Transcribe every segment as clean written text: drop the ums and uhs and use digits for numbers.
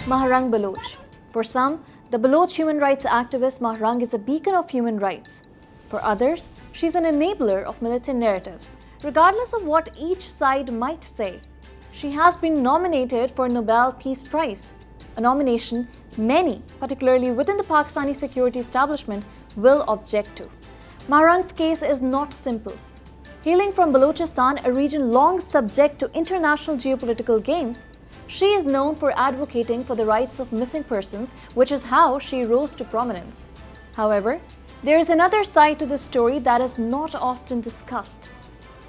Mahrang Baloch. For some, the Baloch human rights activist Mahrang is a beacon of human rights. For others, she's an enabler of militant narratives. Regardless of what each side might say, she has been nominated for Nobel Peace Prize, a nomination many, particularly within the Pakistani security establishment, will object to. Mahrang's case is not simple. Hailing from Balochistan, a region long subject to international geopolitical games, she is known for advocating for the rights of missing persons, which is how she rose to prominence. However, there is another side to this story that is not often discussed.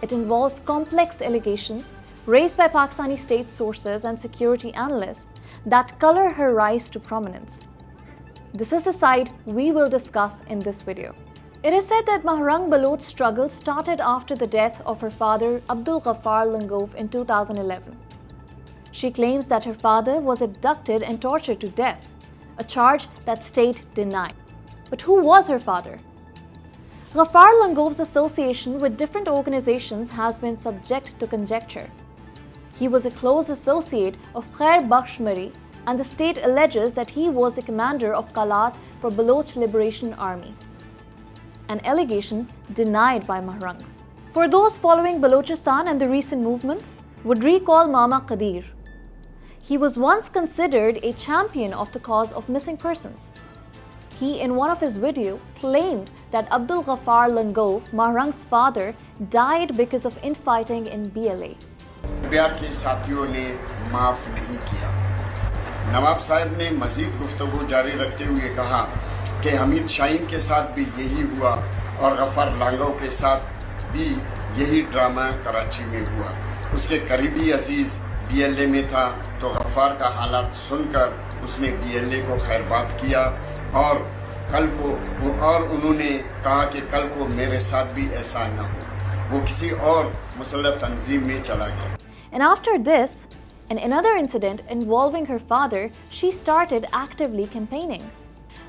It involves complex allegations raised by Pakistani state sources and security analysts that color her rise to prominence. This is the side we will discuss in this video. It is said that Mahrang Baloch's struggle started after the death of her father Abdul Ghaffar Langove in 2011. She claims that her father was abducted and tortured to death, a charge that state denied. But who was her father? Ghaffar Langove's association with different organizations has been subject to conjecture. He was a close associate of Khair Bakhsh Mari, and the state alleges that he was the commander of Kalat for Baloch Liberation Army, an allegation denied by Mahrang. For those following Balochistan and the recent movements, would recall Mama Qadir. He was once considered a champion of the cause of missing persons. He, in one of his videos, claimed that Abdul Ghaffar Langove, Mahrang's father, died because of infighting in BLA. प्यार के साथियों ने माफ नहीं किया। नवाब साहब ने मजीद गुफ्तगू जारी रखते हुए कहा कि हमीद शाहीन के साथ भी यही हुआ और गफ्फार लांगव के साथ भी यही ड्रामा कराची में हुआ। उसके करीबी अजीज बीएलए में था तो गफ्फार का हालात सुनकर उसने बीएलए को खैरबाद किया और उन्होंने कहा कि कल को मेरे साथ भी ऐसा न हो। वो किसी और मुसल्लह तंजीम में चला गया। And after this, in another incident involving her father, she started actively campaigning.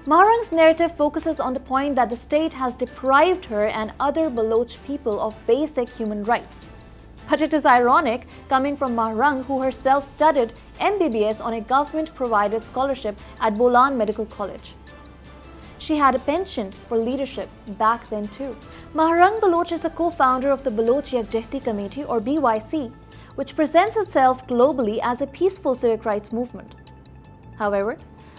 Mahrang's narrative focuses on the point that the state has deprived her and other Baloch people of basic human rights. But it is ironic coming from Mahrang, who herself studied MBBS on a government-provided scholarship at Bolan Medical College. She had a penchant for leadership back then too. Mahrang Baloch is a co-founder of the Baloch Yakjehti Committee, or BYC, which presents itself globally as a peaceful civic rights movement. However,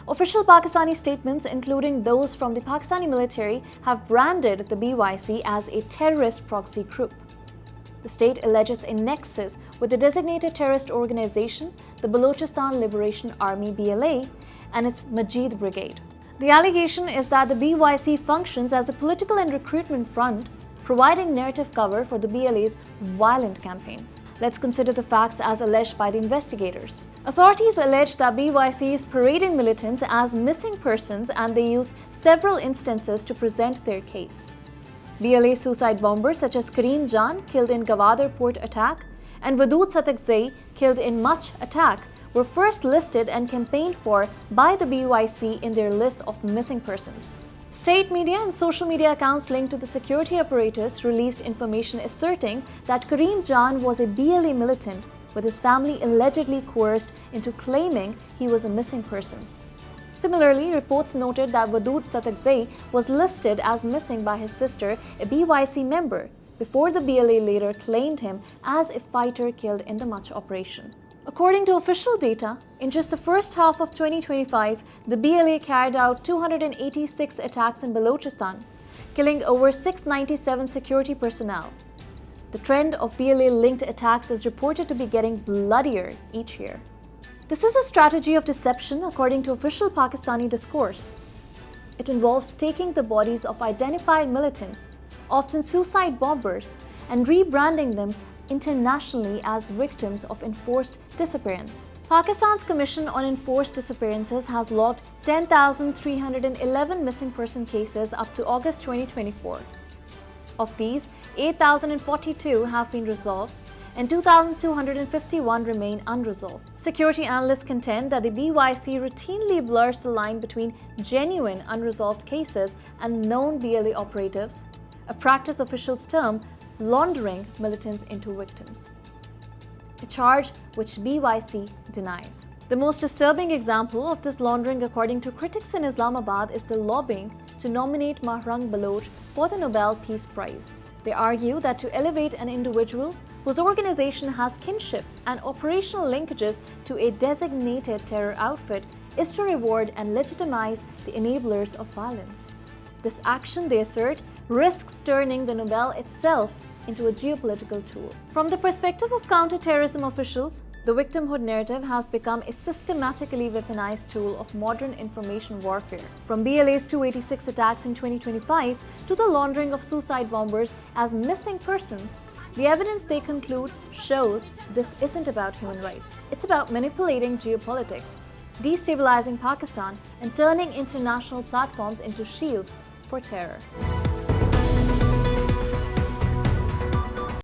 official Pakistani statements, including those from the Pakistani military, have branded the BYC as a terrorist proxy group. The state alleges a nexus with the designated terrorist organization, the Balochistan Liberation Army BLA, and its Majid Brigade. The allegation is that the BYC functions as a political and recruitment front, providing narrative cover for the BLA's violent campaign. Let's consider the facts as alleged by the investigators. Authorities allege that BYC is parading militants as missing persons, and they use several instances to present their case. BLA suicide bombers such as Kareem Jan, killed in Gwadar port attack, and Wadood Satakzai, killed in Mach attack, were first listed and campaigned for by the BYC in their list of missing persons. State media and social media accounts linked to the security apparatus released information asserting that Kareem Jan was a BLA militant, with his family allegedly coerced into claiming he was a missing person. Similarly, reports noted that Wadood Satakzai was listed as missing by his sister, a BYC member, before the BLA later claimed him as a fighter killed in the Mach operation. According to official data, in just the first half of 2025, the BLA carried out 286 attacks in Balochistan, killing over 697 security personnel. The trend of BLA-linked attacks is reported to be getting bloodier each year. This is a strategy of deception according to official Pakistani discourse. It involves taking the bodies of identified militants, often suicide bombers, and rebranding them internationally as victims of enforced disappearance. Pakistan's Commission on Enforced Disappearances has logged 10,311 missing person cases up to August 2024. Of these, 8,042 have been resolved and 2,251 remain unresolved. Security analysts contend that the BYC routinely blurs the line between genuine unresolved cases and known BLA operatives, a practice officials term laundering militants into victims, a charge which BYC denies. The most disturbing example of this laundering, according to critics in Islamabad, is the lobbying to nominate Mahrang Baloch for the Nobel Peace Prize. They argue that to elevate an individual whose organization has kinship and operational linkages to a designated terror outfit is to reward and legitimize the enablers of violence. This action, they assert, risks turning the Nobel itself into a geopolitical tool. From the perspective of counter-terrorism officials, the victimhood narrative has become a systematically weaponized tool of modern information warfare. From BLA's 286 attacks in 2025 to the laundering of suicide bombers as missing persons, the evidence, they conclude, shows this isn't about human rights. It's about manipulating geopolitics, destabilizing Pakistan, and turning international platforms into shields for terror.